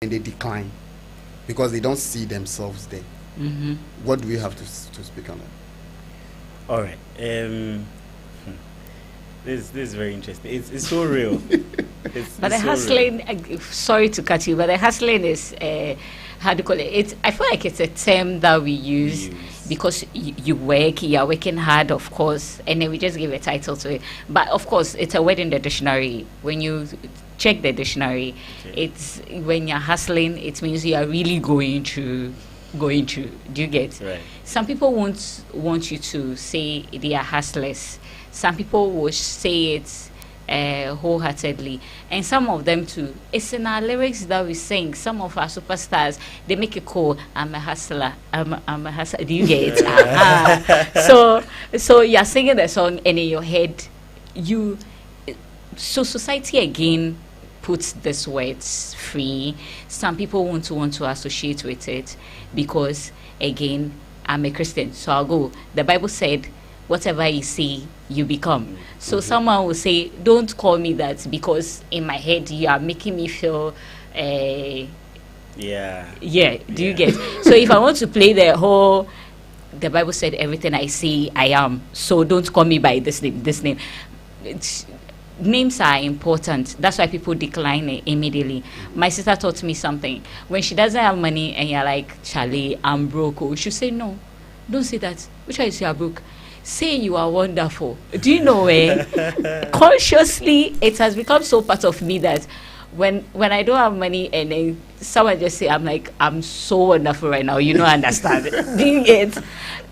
and they decline because they don't see themselves there. What do we have to speak on that? All right. This is very interesting. It's so real. But the hustling, sorry to cut you, but the hustling is, how do you call it? I feel like it's a term that we use because you work, you're working hard, of course, and then we just give a title to it. But of course, it's a word in the dictionary. When you check the dictionary, it's when you're hustling, it means you are really going through. Do you get? Right. Some people won't want you to say they are hustlers. Some people will say it wholeheartedly, and some of them too. It's in our lyrics that we sing. Some of our superstars, they make it cool. I'm a hustler. I'm a hustler. Do you get it? So you're singing the song, and in your head, so society again puts these words free. Some people want to associate with it because again, I'm a Christian, so I'll go. The Bible said, whatever you see, you become. So someone will say, don't call me that because in my head you are making me feel do you get? So if I want to play the Bible said everything I see I am, so don't call me by this name. Names are important. That's why people decline it immediately. My sister taught me something. When she doesn't have money and you're like, Charlie, I'm broke, she say, no, don't say that. Which one is you are broke? Say you are wonderful. Do you know consciously it has become so part of me that when I don't have money and then someone just say, I'm like, I'm so wonderful right now, you don't understand. Do you get?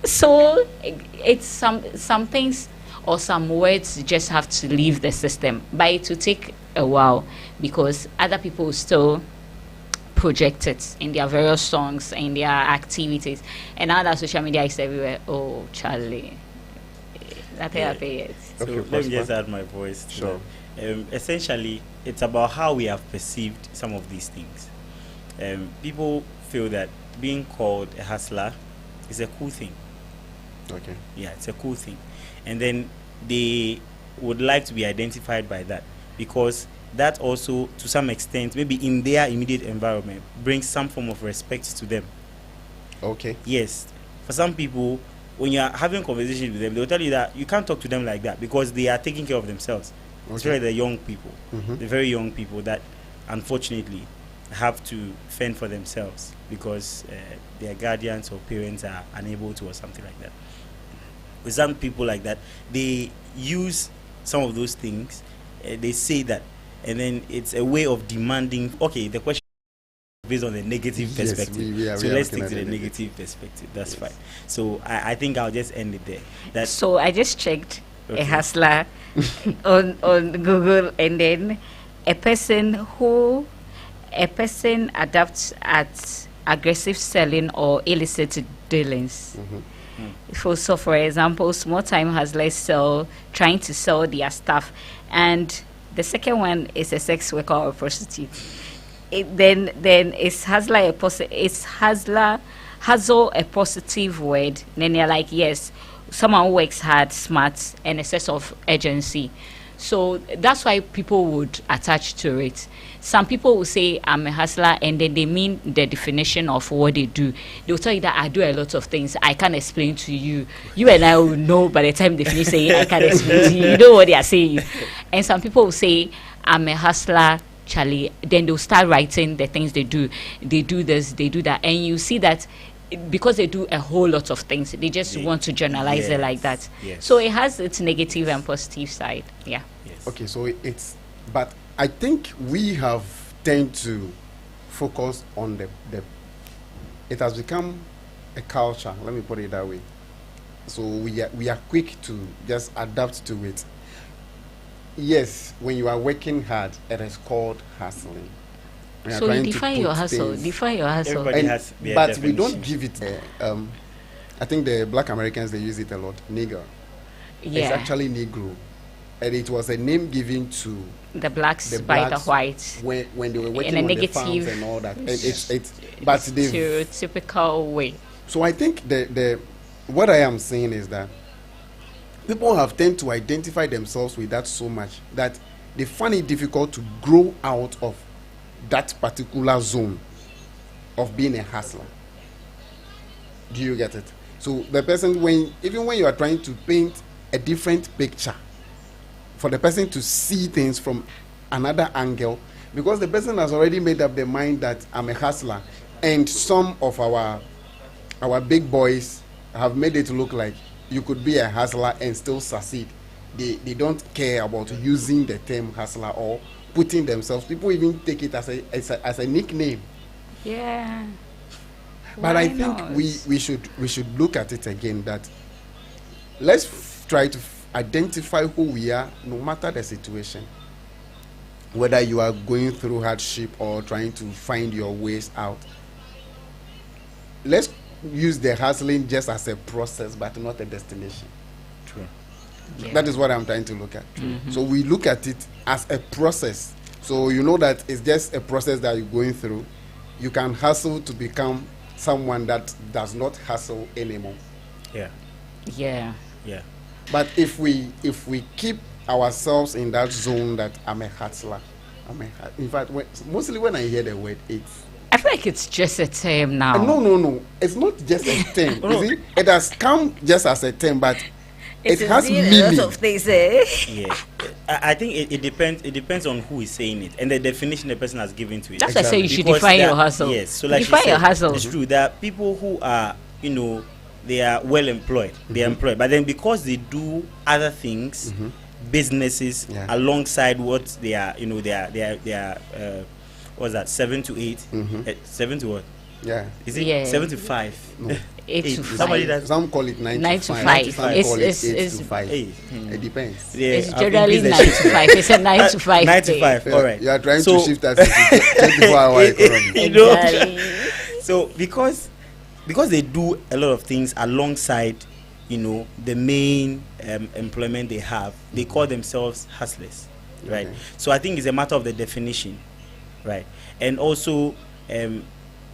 So it's some things or some words just have to leave the system, but it will take a while because other people still project it in their various songs, in their activities, and now that social media is everywhere. Oh, Charlie, that okay, so let me just add my voice. Sure. Essentially, it's about how we have perceived some of these things. People feel that being called a hustler is a cool thing. Okay. Yeah, it's a cool thing. And then they would like to be identified by that because that also, to some extent, maybe in their immediate environment, brings some form of respect to them. Okay. Yes. For some people, when you're having conversations with them, they'll tell you that you can't talk to them like that because they are taking care of themselves. Okay. Especially the young people, the very young people that unfortunately have to fend for themselves because their guardians or parents are unable to or something like that. With some people like that, they use some of those things, they say that, and then it's a way of demanding, okay, the question based on the negative perspective. So let's stick to the negative perspective. That's fine. So I think I'll just end it there. So I just checked a hustler on Google, and then a person adapts at aggressive selling or illicit dealings. So for example, small time hustlers trying to sell their stuff, and the second one is a sex worker or a prostitute. Then is hustler hustle a positive word? Then they're like, yes, someone who works hard, smart, and a sense of urgency. So that's why people would attach to it. Some people will say, I'm a hustler, and then they mean the definition of what they do. They'll tell you that I do a lot of things. I can't explain to you. You and I will know by the time they finish saying, I can't explain to you. You know what they are saying. And some people will say, I'm a hustler, Charlie. Then they'll start writing the things they do. They do this, they do that. And you see that because they do a whole lot of things, they just want to generalize it like that. Yes. So it has its negative and positive side. Yeah. Yes. Okay, so but I think we have tend to focus on it has become a culture, let me put it that way. So we are quick to just adapt to it. Yes, when you are working hard, it is called hustling. So you define your hustle. Define your hustle. Everybody has their but definition. we don't give it. I think the Black Americans, they use it a lot. Nigger. Yeah. It's actually Negro, and it was a name given to the blacks by the whites when they were working in a on negative the farms and all that. But stereotypical way. So I think the what I am saying is that people have tend to identify themselves with that so much that they find it difficult to grow out of that particular zone of being a hustler. Do you get it? So the person, even when you are trying to paint a different picture, for the person to see things from another angle, because the person has already made up their mind that I'm a hustler, and some of our big boys have made it look like you could be a hustler and still succeed. They don't care about using the term hustler or putting themselves. People even take it as a nickname. Yeah. But Why I think not? we should look at it again, that let's try to identify who we are, no matter the situation. Whether you are going through hardship or trying to find your ways out, let's use the hustling just as a process, but not a destination. True. Yeah. That is what I'm trying to look at. So we look at it as a process. So you know that it's just a process that you're going through. You can hustle to become someone that does not hustle anymore. Yeah. Yeah. Yeah. But if we keep ourselves in that zone that I'm a hustler, in fact, mostly when I hear the word, it's I feel like it's just a term now. no, it's not just a term. No. You see, it has come just as a term, but it has a meaning. lot of things, eh? Yeah. I think it depends. It depends on who is saying it and the definition the person has given to it. That's why I say you should Because define there- your hustle. Yes. So like define she your said, hustle. It's true. There are people who are, they are well employed. They are employed, but then because they do other things, businesses Yeah. alongside what they are, they are. What's that? 7 to 8. 7 to what? Yeah. Is it Yeah. 7 to 5? No. 8 to 5. Somebody that Some call it 9 9 to to 5. 5. Some It's- call it's- it 8 it's- to 5. Hey. It depends. Yeah, It's I've generally increased 9 the to shift. 5. It's a 9 to 5. 9 to day. 5. All right. You are trying So- to shift that to 24-hour economy. You know? Exactly. So because they do a lot of things alongside, the main employment they have, they call themselves hustlers, right? Okay. So I think it's a matter of the definition, right? And also,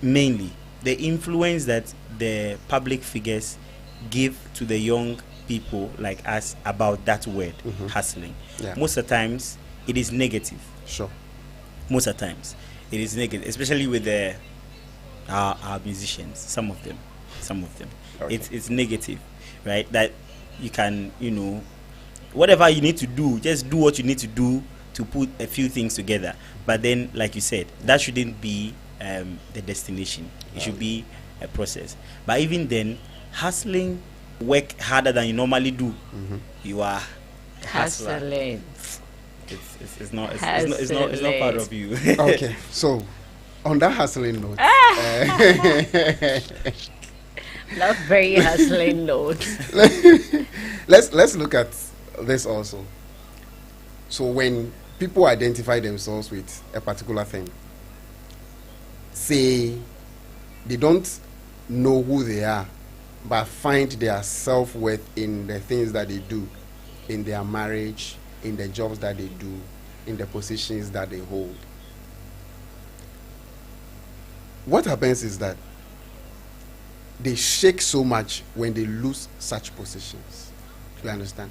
mainly the influence that the public figures give to the young people like us about that word, hustling. Yeah. Most of the times, it is negative. Sure. Most of the times it is negative, especially with our musicians. Some of them Okay. it's negative, right? That you can, whatever you need to do, just do what you need to do to put a few things together. But then, like you said, that shouldn't be the destination. It should be a process. But even then, hustling, work harder than you normally do, you are a hustler. Hustling. It's not part of you. Okay. So, on that hustling note, Not very hustling note. let's look at this also. So when people identify themselves with a particular thing, say they don't know who they are, but find their self-worth in the things that they do, in their marriage, in the jobs that they do, in the positions that they hold. What happens is that they shake so much when they lose such positions. You understand?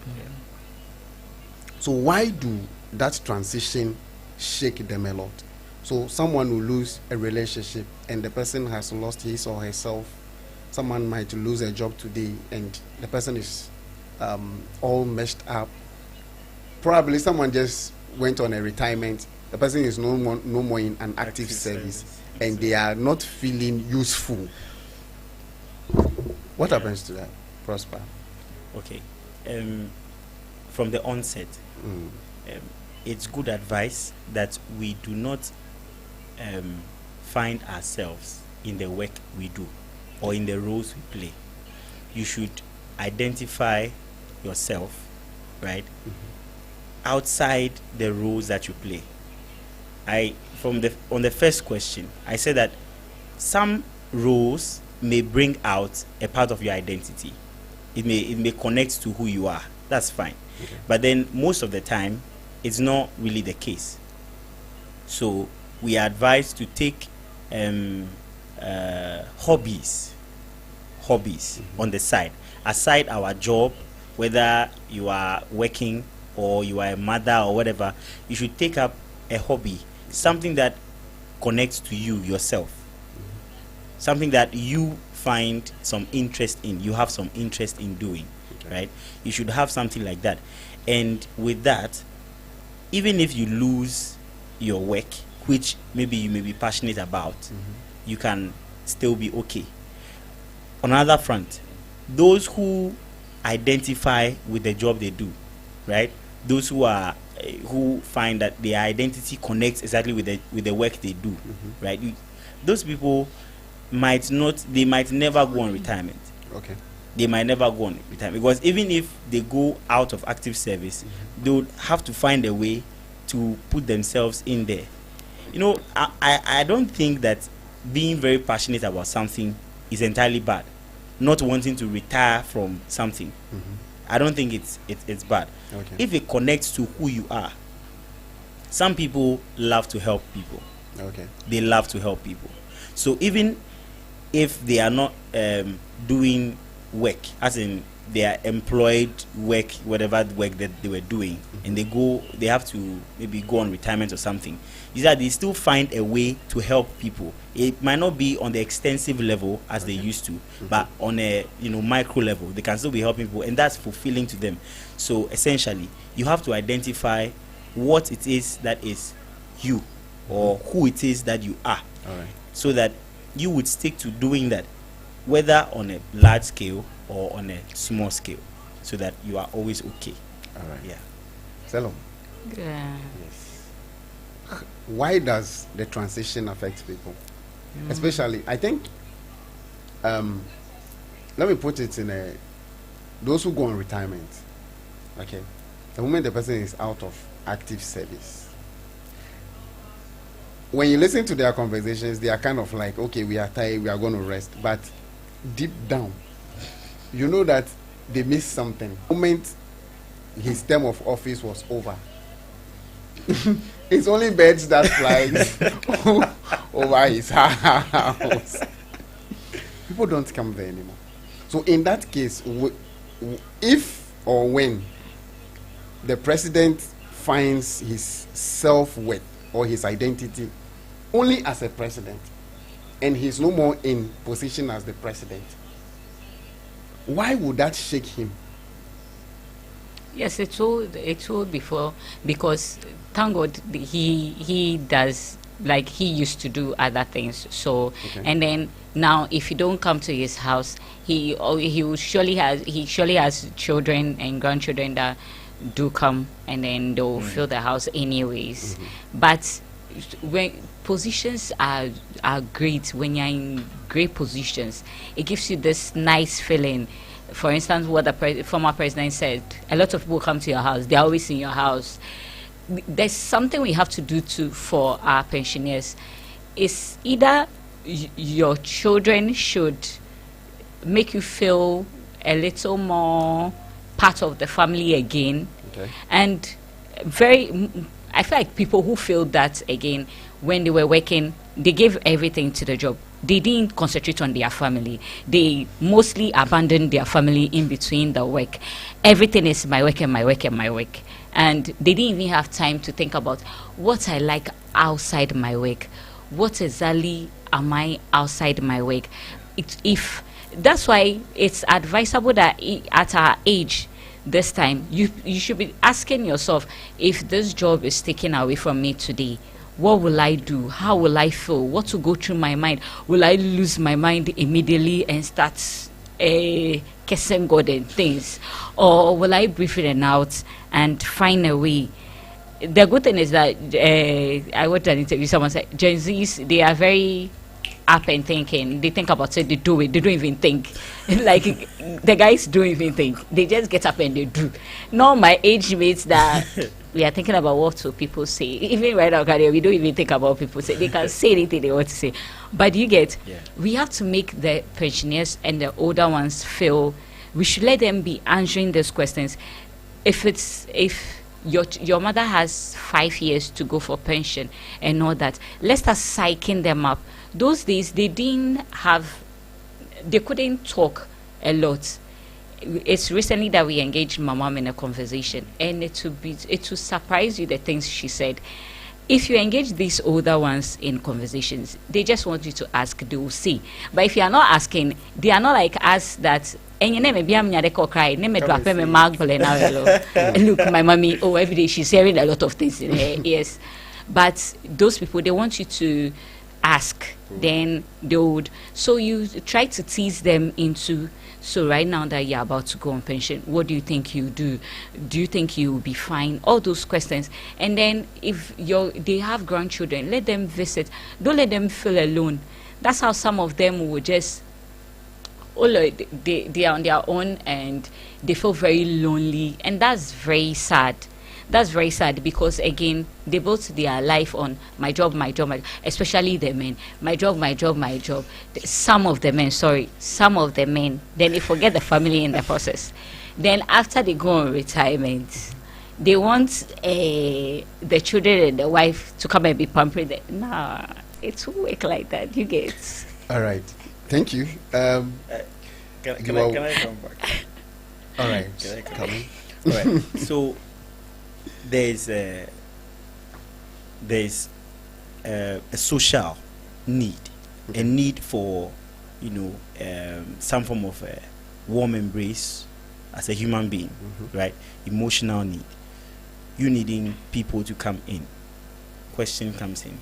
So why do that transition shake them a lot? So someone will lose a relationship and the person has lost his or herself. Someone might lose a job today and the person is all messed up. Probably someone just went on a retirement. The person is no more in an active service and they are not feeling useful. What happens to that, Prosper? Okay. From the onset, it's good advice that we do not find ourselves in the work we do or in the roles we play. You should identify yourself, right, outside the roles that you play. On the first question, I said that some roles may bring out a part of your identity. It may connect to who you are. That's fine. Okay. But then most of the time, it's not really the case. So we are advised to take hobbies on the side, aside our job, whether you are working or you are a mother or whatever. You should take up a hobby, something that connects to you yourself, something that you find some interest in, you have some interest in doing, right? You should have something like that. And with that, even if you lose your work, which maybe you may be passionate about, you can still be okay. On another front, those who identify with the job they do, right? Those who find that their identity connects exactly with the work they do, right? Those people might never go on retirement. Okay. They might never go on retirement, because even if they go out of active service, they would have to find a way to put themselves in there. You know, I don't think that being very passionate about something is entirely bad. Not wanting to retire from something, I don't think it's bad. Okay. If it connects to who you are. Some people love to help people. Okay. They love to help people. So even if they are not doing work, as in they are employed work, whatever work that they were doing, and they have to maybe go on retirement or something, is that they still find a way to help people. It might not be on the extensive level as they used to, but on a micro level, they can still be helping people, and that's fulfilling to them. So essentially, you have to identify what it is that is you, or who it is that you are, so that you would stick to doing that, whether on a large scale or on a small scale, so that you are always okay. All right. Yeah. Salom. Yeah. Yes. Why does the transition affect people? Especially, I think, let me put it in those who go on retirement, okay? The moment the person is out of active service, when you listen to their conversations, they are kind of like, okay, we are tired, we are going to rest. But deep down, you know that they missed something. The moment his term of office was over, it's only birds that fly over his house. People don't come there anymore. So in that case, if or when the president finds his self-worth or his identity only as a president, and he's no more in position as the president, why would that shake him? Yes, it will before, because thank God he does, like he used to do other things. So and then now if you don't come to his house, he surely has children and grandchildren that do come, and then they'll fill the house anyways. But when positions are great, when you're in great positions, it gives you this nice feeling. For instance, what the former president said, a lot of people come to your house, they're always in your house. There's something we have to do for our pensioners. Is either your children should make you feel a little more part of the family again, and I feel like people who feel that again, when they were working, they gave everything to the job. They didn't concentrate on their family. They mostly abandoned their family in between the work. Everything is my work and my work and my work. And they didn't even have time to think about what I like outside my work. What exactly am I outside my work? That's why it's advisable that at our age, this time, you should be asking yourself, if this job is taken away from me today, what will I do? How will I feel? What will go through my mind? Will I lose my mind immediately and start kissing God and things? Or will I breathe it out and find a way? The good thing is that I watched an interview, someone said Gen Zs, they are very up and thinking. They think about it, they do it, they don't even think. Like the guys don't even think, they just get up and they do. No, my age mates that we are thinking about what will people say. Even right now, we don't even think about people say. They can say anything they want to say. But you get, we have to make the pensioners and the older ones feel, we should let them be answering these questions. If your mother has 5 years to go for pension and all that, let's start psyching them up. Those days, they couldn't talk a lot. It's recently that we engaged my mom in a conversation, and it will surprise you the things she said. if you engage these older ones in conversations, they just want you to ask, they will see. But if you are not asking, they are not like us that. And your name be am cry, name drop me look, my mommy, oh, every day she's hearing a lot of things in her ears. But those people, they want you to ask, then they would. So you try to tease them into. So right now that you're about to go on pension, what do you think you do? Do you think you will be fine? All those questions. And then if they have grandchildren, let them visit. Don't let them feel alone. That's how some of them will just, they are on their own and they feel very lonely. And that's very sad. That's very sad because, again, they built their life on my job, especially the men. My job. Some of the men, then they forget the family in the process. Then after they go on retirement, they want the children and the wife to come and be pampered. Nah, it won't work like that. You get. All right. Thank you. Can I come back? All right. Can I come in? All right. So there's a social need, a need for some form of warm embrace as a human being, right? Emotional need. You needing people to come in. Question comes in.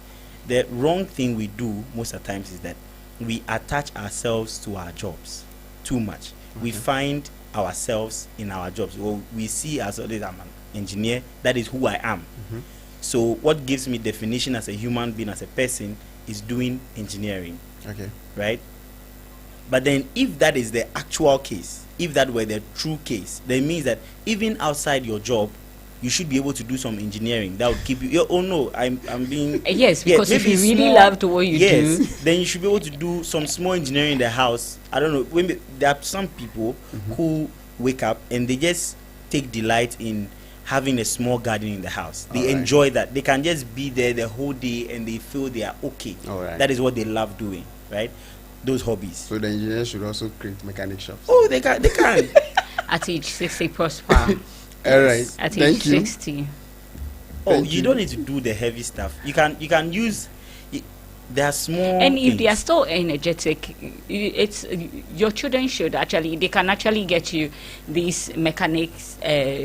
The wrong thing we do most of the times is that we attach ourselves to our jobs too much. We find ourselves in our jobs. Well, we see ourselves as I'm an engineer. That is who I am. So what gives me definition as a human being, as a person, is doing engineering. Okay. Right? But then if that is the actual case, if that were the true case, then it means that even outside your job, you should be able to do some engineering that would keep you. Oh no, I'm being. Yes, because if you really loved what you do, then you should be able to do some small engineering in the house. I don't know. There are some people who wake up and they just take delight in having a small garden in the house. They enjoy that. They can just be there the whole day and they feel they are okay. That is what they love doing, right? Those hobbies. So the engineers should also create mechanic shops. Oh, they can. At age 60, prosper. All right. At Thank age you. 60. You don't need to do the heavy stuff. You can use. They are small. And if things. they are still energetic, it's your children should actually. They can actually get you these mechanics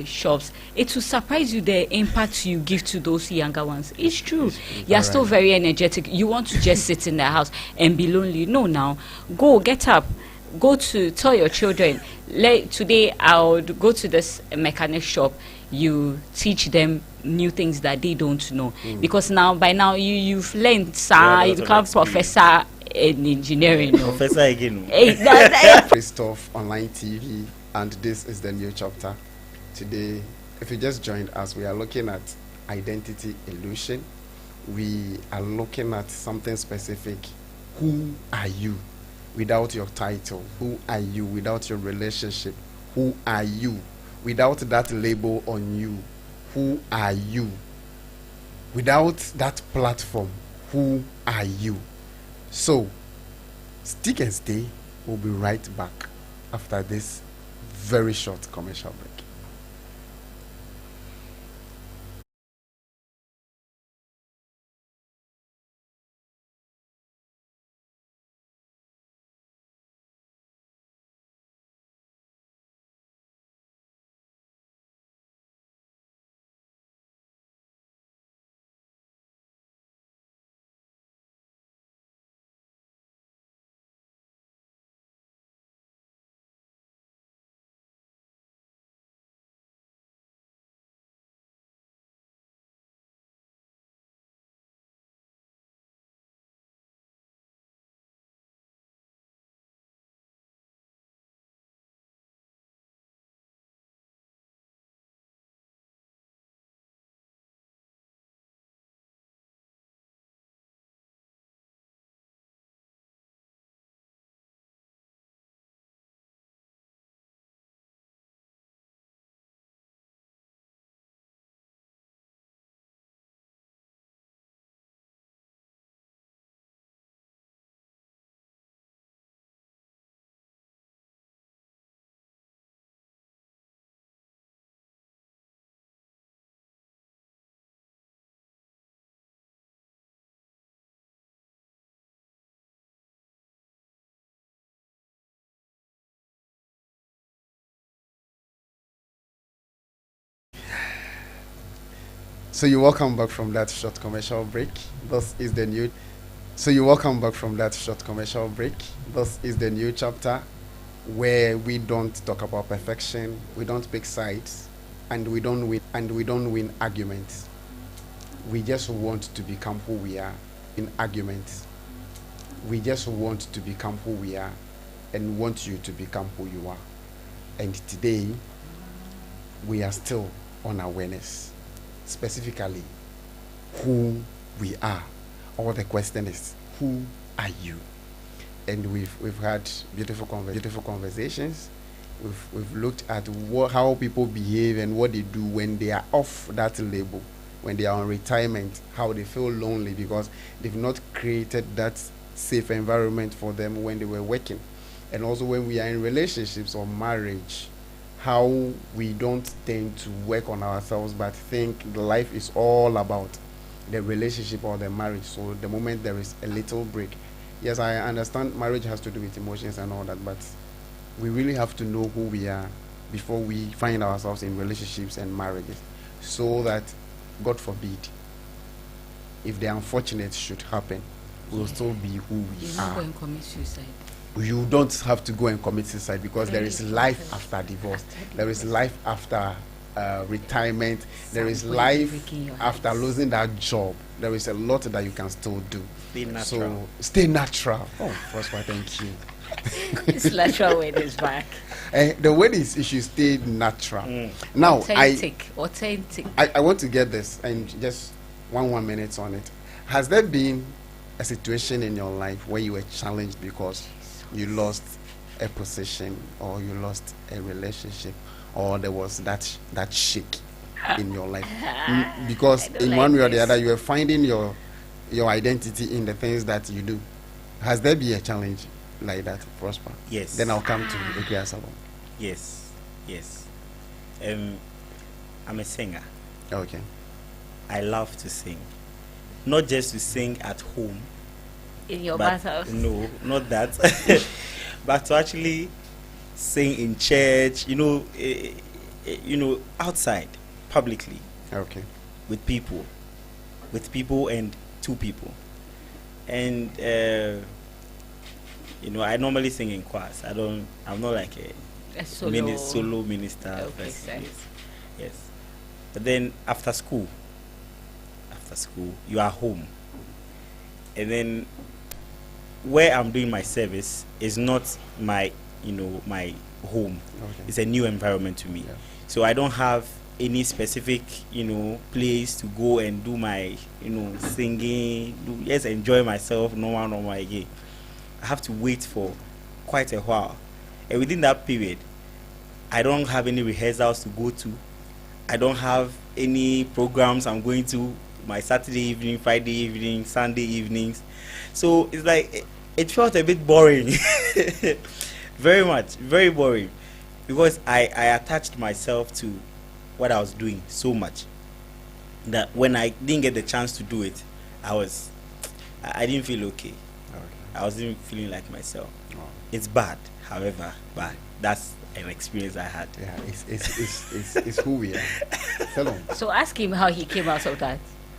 shops. It will surprise you the impact you give to those younger ones. It's true. You are still very energetic. You want to just sit in the house and be lonely. No, now go get up. Go to tell your children. Today I would go to this mechanic shop. You teach them new things that they don't know, because by now you've learned, you become professor in engineering. Professor again. Stuff online TV, and this is the new chapter. Today, if you just joined us, we are looking at identity illusion. We are looking at something specific. Who are you without your title? Who are you without your relationship? Who are you without that label on you? Who are you without that platform? Who are you? So, stick and stay. We'll be right back after this very short commercial break. So you welcome back from that short commercial break. This is the new. So you welcome back from that short commercial break. This is the new chapter where we don't talk about perfection, we don't pick sides, and we don't win arguments. We just want to become who we are in arguments. We just want to become who we are and want you to become who you are. And today, we are still on awareness, specifically who we are. Or the question is, who are you? And we've had beautiful conversations. We've looked at how people behave and what they do when they are off that label, when they are on retirement, how they feel lonely because they've not created that safe environment for them when they were working. And also when we are in relationships or marriage, how we don't tend to work on ourselves but think the life is all about the relationship or the marriage. So the moment there is a little break, yes, I understand marriage has to do with emotions and all that, but we really have to know who we are before we find ourselves in relationships and marriages, so that, God forbid, if the unfortunate should happen, we'll still be who we You're are. not going to commit suicide. You don't have to go and commit suicide because there is life after divorce. There is life after retirement. There is life after losing that job. There is a lot that you can still do. Stay natural. So stay natural. Oh, Prosper, thank you. This natural word is back. The word is you should stay natural. Now, Authentic. I want to get this and just one minute on it. Has there been a situation in your life where you were challenged because you lost a position or you lost a relationship or there was that shake in your life? Because in like one way or this. the other you were finding your identity in the things that you do. Has there been a challenge like that, Prosper? Yes. Then I'll come to Ikea Salon. Yes. I'm a singer. Okay. I love to sing. Not just to sing at home. In your But bathhouse. no, not that. But to actually sing in church, outside, publicly, Okay. with people and two people. And I normally sing in choirs. I'm not like A solo. solo minister. Okay, person. sir. Yes. But then after school, you are home. And then where I'm doing my service is not my home. Okay. It's a new environment to me. Yeah. So I don't have any specific, place to go and do my, singing, just enjoy myself, normal again. I have to wait for quite a while. And within that period, I don't have any rehearsals to go to. I don't have any programs I'm going to, my Saturday evening, Friday evening, Sunday evenings. So it's like, it felt a bit boring. Very boring. Because I attached myself to what I was doing so much that when I didn't get the chance to do it, I didn't feel okay. I wasn't feeling like myself. Oh. It's bad, however, but that's an experience I had. Yeah, it's who we are. Tell him. So ask him how he came out of that.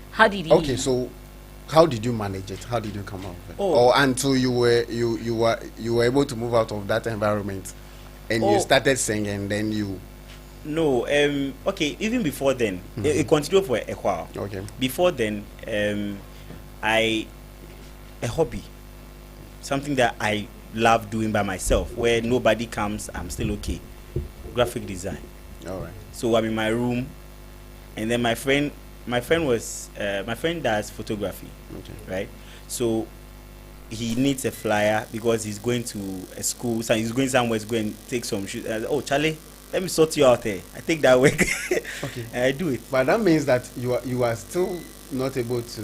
How did he? Okay, so how did you manage it? How did you come out of it? Oh. Or until you were able to move out of that environment and you Oh. started singing, then you No, okay, even before then, it continued for a while. okay. Before then, a hobby, something that I love doing by myself, where nobody comes, I'm still okay. Graphic design. All right. So I'm in my room, and then my friend does photography, Okay. right? So he needs a flyer because he's going to a school, so he's going somewhere to go and take some shoot. Oh, Charlie, let me sort you out there. I take that work. Okay. And I do it. But that means that you are still not able to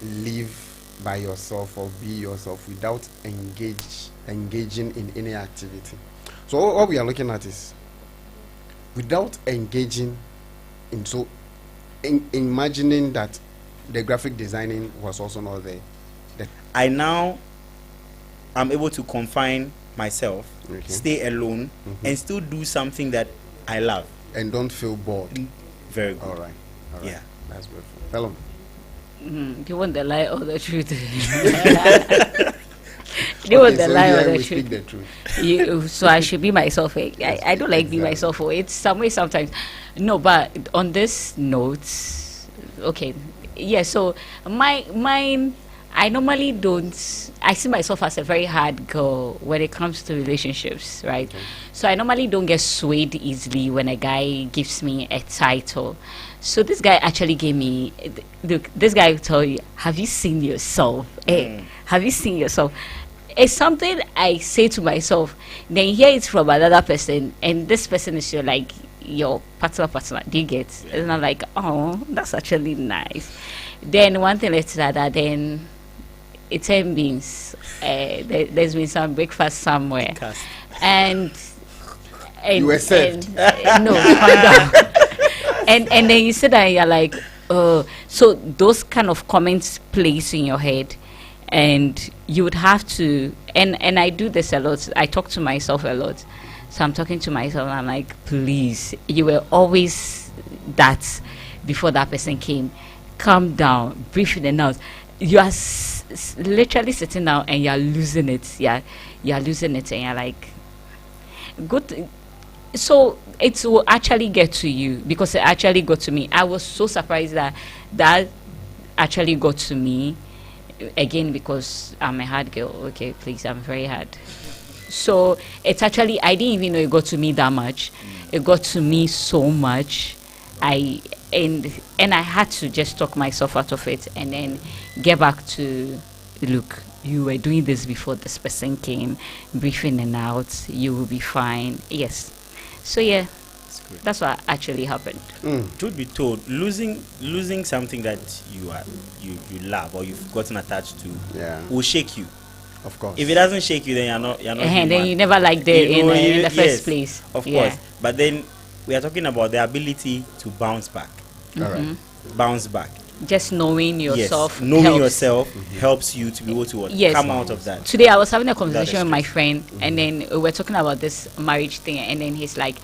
live by yourself or be yourself without engaging in any activity. So all we are looking at is without engaging in imagining that the graphic designing was also not there. I now am able to confine myself, Okay. stay alone, and still do something that I love. And don't feel bored. Very good. All right. Yeah. That's beautiful. Tell him. You want the lie or the truth? You want the lie or the we speak truth? the truth. So I should be myself. I don't like being Exactly. myself. It's some way sometimes. No, but on this note, okay, yeah. So mine. I normally don't. I see myself as a very hard girl when it comes to relationships, right? Okay. So I normally don't get swayed easily when a guy gives me a title. So this guy actually gave me. Look, this guy will tell you, "Have you seen yourself? Have you seen yourself?" It's something I say to myself. Then you hear it from another person, and this person is your partner. Do you get? And I'm like, oh, that's actually nice. Then one thing led to the other. Then it's 10 beans. There's been some breakfast somewhere, Cast. and You were served. no, calm down. And then you sit there and you're like, so those kind of comments place in your head, and you would have to. And I do this a lot. I talk to myself a lot. So I'm talking to myself, and I'm like, please, you were always that before that person came. Calm down, breathe in and out. You are literally sitting down and you're losing it. Yeah, you're losing it, and you're like, good. So it will actually get to you, because it actually got to me. I was so surprised that actually got to me, again, because I'm a hard girl. Okay, please, I'm very hard. So it's actually, I didn't even know it got to me that much. It got to me so much. And I had to just talk myself out of it, and then get back to, look, you were doing this before this person came, breathing and out, you will be fine. Yes. So yeah, That's good. that's what actually happened. Truth be told, losing something that you love or you've gotten attached to Yeah, will shake you. of course. If it doesn't shake you, then you're not And then human. you never liked it in the Yes, first place. Of Yeah. course. But then we are talking about the ability to bounce back. All right. Bounce back. Just knowing yourself. Yes. Knowing helps. yourself helps you to be able to Yes. come out of that. Today I was having a That conversation is with my friend, and then we were talking about this marriage thing, and then he's like,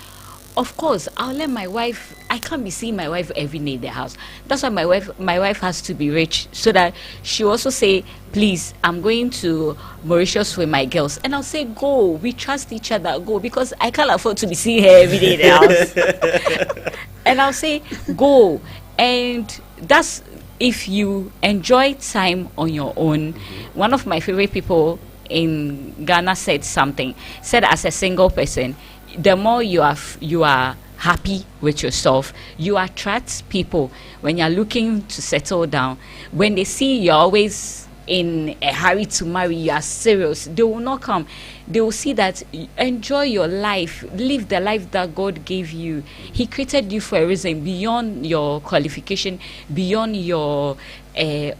of course I'll let my wife, I can't be seeing my wife every day in the house. That's why my wife has to be rich, so that she also say, please, I'm going to Mauritius with my girls. And I'll say, go, we trust each other, go, because I can't afford to be seeing her every day in the house. And I'll say, go. And that's if you enjoy time on your own. One of my favorite people in Ghana said as a single person, the more you are happy with yourself, you attract people. When you're looking to settle down, when they see you're always in a hurry to marry, you are serious, they will not come. They will see that enjoy your life, live the life that God gave you. He created you for a reason, beyond your qualification, beyond your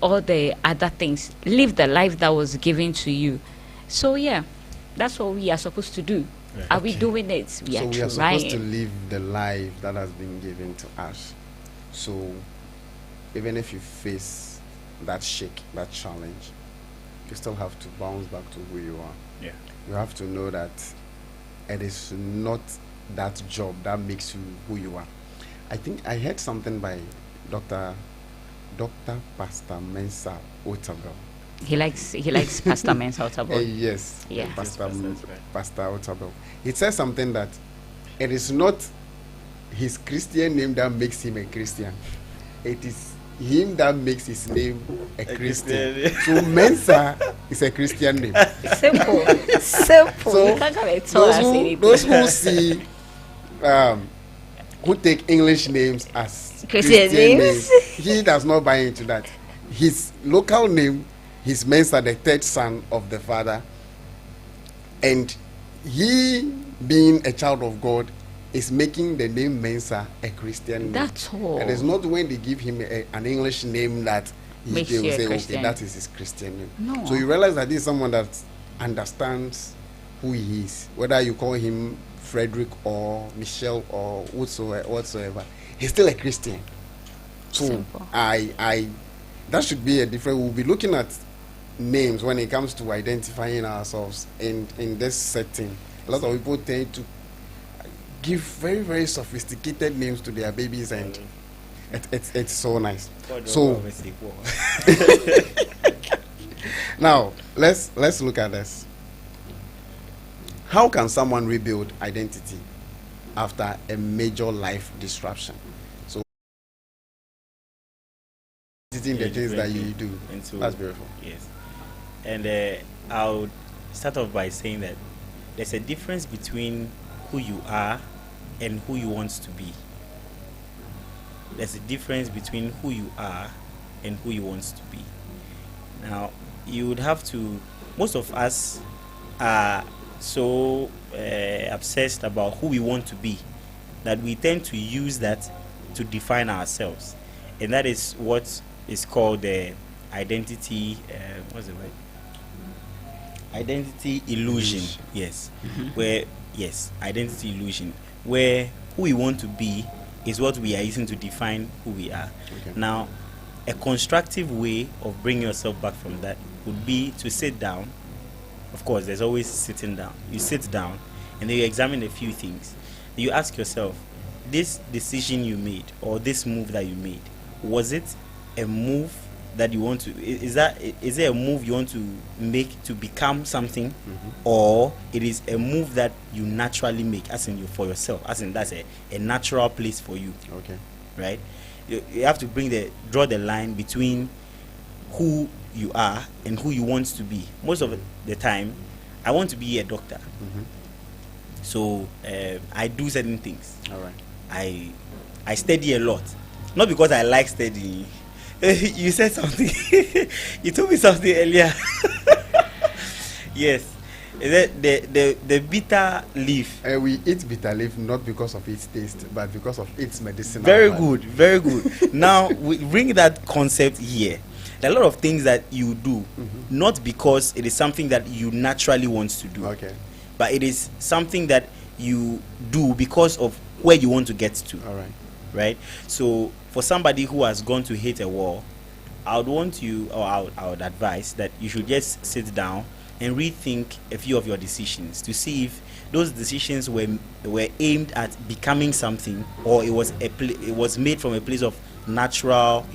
all the other things. Live the life that was given to you. So yeah, that's what we are supposed to do. Right. Are we doing it? We So are we are trying. supposed to live the life that has been given to us. So even if you face that shake, that challenge, you still have to bounce back to who you are. Yeah. You have to know that it is not that job that makes you who you are. I think I heard something by Dr. Pastor Mensa Otabil. He likes Pastor Mensa Otabil. Yes, Yeah. Pastor, Yes, that's right. Pastor Otabil. It says something that it is not his Christian name that makes him a Christian. It is him that makes his name a Christian. So Mensa is a Christian name. Simple. So You can't come and tell us anything. those who see, who take English names as Christian names. he does not buy into that. His local name, his Mensa, the third son of the father, and he, being a child of God, is making the name Mensa a Christian name. That's all. It is not when they give him an English name that Makes they will you a say, Christian. okay, that is his Christian name. No. So you realize that this is someone that understands who he is, whether you call him Frederick or Michelle or whatsoever, he's still a Christian. So Simple. that should be a different. We'll be looking at names when it comes to identifying ourselves in this setting. A lot of people tend to give very, very sophisticated names to their babies, and It's so nice. God, So obviously, wow. now let's look at this. How can someone rebuild identity after a major life disruption? So visiting the things that you do. That's beautiful. Yes. And I would start off by saying that there's a difference between who you are and who you want to be. There's a difference between who you are and who you want to be. Now, you would have to, most of us are so obsessed about who we want to be that we tend to use that to define ourselves. And that is what is called the identity, what's the word? Identity illusion. Yes. Where, yes, identity illusion. Where who we want to be is what we are using to define who we are. Okay. Now, a constructive way of bringing yourself back from that would be to sit down. Of course, there's always sitting down. You sit down and then you examine a few things. You ask yourself, this decision you made or this move that you made, was it a move that you want to, is it a move you want to make to become something, or it is a move that you naturally make, as in you for yourself, as in that's a natural place for you? Okay. Right? You have to draw the line between who you are and who you want to be. Most of the time, I want to be a doctor. So I do certain things. All right. I study a lot, not because I like studying. You said something. You told me something earlier. Yes, the bitter leaf. We eat bitter leaf not because of its taste, but because of its medicinal Very value. good, very good. Now we bring that concept here. There are a lot of things that you do, not because it is something that you naturally want to do, Okay. but it is something that you do because of where you want to get to. All right. Right? So for somebody who has gone to hit a wall, I would want you, or I would advise that you should just sit down and rethink a few of your decisions to see if those decisions were aimed at becoming something, or it was made from a place of natural,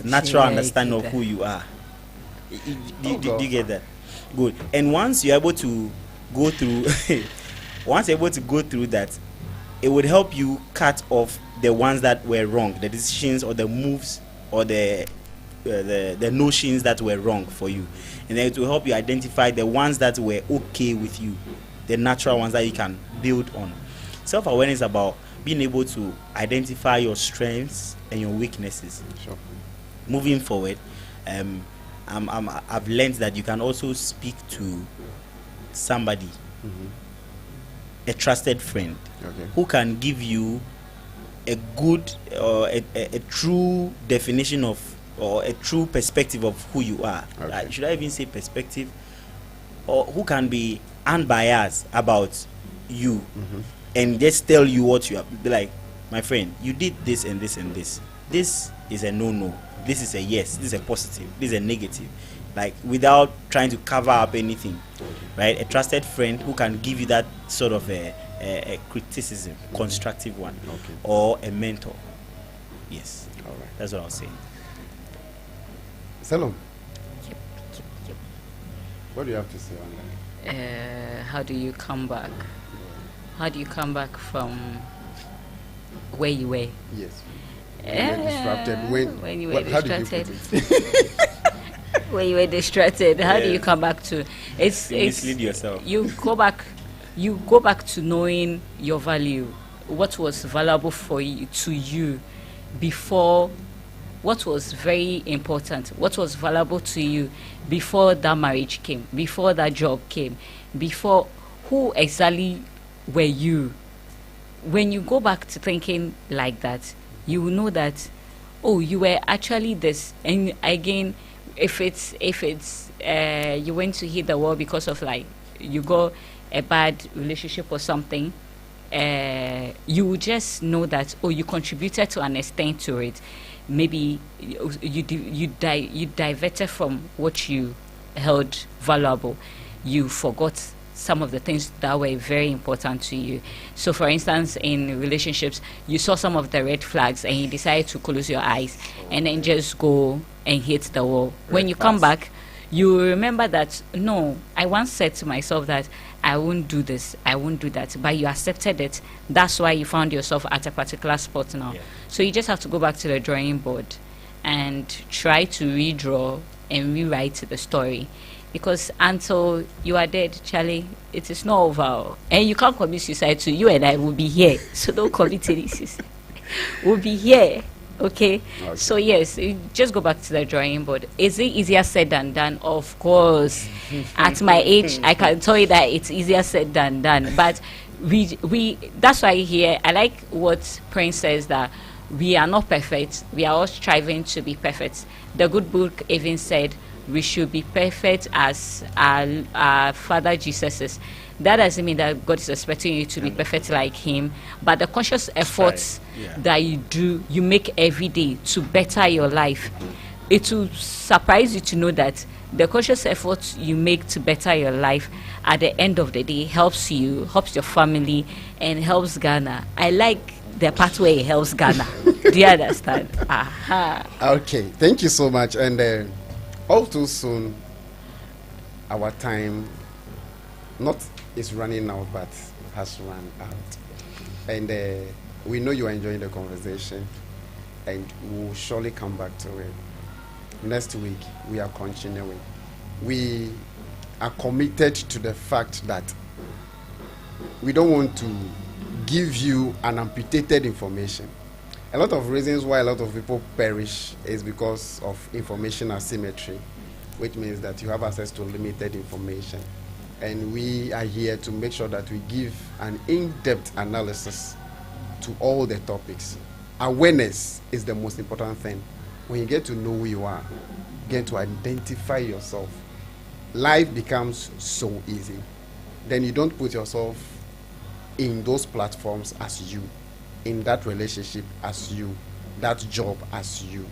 natural understanding of who you are. Do you get that? Good. And once you're able to go through that, it would help you cut off the ones that were wrong, the decisions or the moves or the notions that were wrong for you, and then it will help you identify the ones that were okay with you, the natural ones that you can build on. Self-awareness is about being able to identify your strengths and your weaknesses. Sure. Moving forward, I've learned that you can also speak to somebody, a trusted friend, who can give you a good or a true definition of, or a true perspective of who you are. Okay. Should I even say perspective? Or who can be unbiased about you and just tell you what you are. Be like, my friend, you did this and this and this. This is a no-no. This is a yes. This is a positive. This is a negative. Like, without trying to cover up anything, right? A trusted friend who can give you that sort of a criticism, constructive one, or a mentor. Yes. All right. That's what I was saying. Salom, Yep. what do you have to say on that? How do you come back? How do you come back from where you were? Yes. When you were disrupted. When you were How did you distracted. put it? When you were distracted, how do you Yes. come back to? It's Mislead yourself. You go back. You go back to knowing your value, what was valuable for you, to you, before, what was very important, what was valuable to you before that marriage came, before that job came, before, who exactly were you? When you go back to thinking like that, you will know that, oh, you were actually this. And again, if it's you went to hit the wall because of, like, you got a bad relationship or something, you will just know that, oh, you contributed to an extent to it. Maybe you diverted from what you held valuable. You forgot some of the things that were very important to you. So, for instance, in relationships, you saw some of the red flags and you decided to close your eyes and then just go and hit the wall. When you come back, you will remember that, no, I once said to myself that I won't do this, I won't do that, but you accepted it. That's why you found yourself at a particular spot now. Yeah. So you just have to go back to the drawing board and try to redraw and rewrite the story. Because until you are dead, Charlie, it is not over. And you can't commit suicide too. You and I will be here. So don't commit any suicide. We'll be here. Okay? So yes, you just go back to the drawing board. Is it easier said than done? Of course. At my age, I can tell you that it's easier said than done. But we that's why here I like what Prince says, that we are not perfect. We are all striving to be perfect. The good book even said we should be perfect as our Father Jesus is. That doesn't mean that God is expecting you to be perfect like Him, but the conscious efforts that you do, you make every day to better your life. It will surprise you to know that the conscious efforts you make to better your life at the end of the day helps you, helps your family, and helps Ghana. I like the part where it helps Ghana. Do you understand? Aha. Okay, thank you so much. And all too soon, our time not is running out, but has run out. And we know you are enjoying the conversation, and we'll surely come back to it. Next week, we are continuing. We are committed to the fact that we don't want to give you an amputated information. A lot of reasons why a lot of people perish is because of information asymmetry, which means that you have access to limited information. And we are here to make sure that we give an in-depth analysis to all the topics. Awareness is the most important thing. When you get to know who you are, get to identify yourself, life becomes so easy. Then you don't put yourself in those platforms as you, in that relationship as you, that job as you.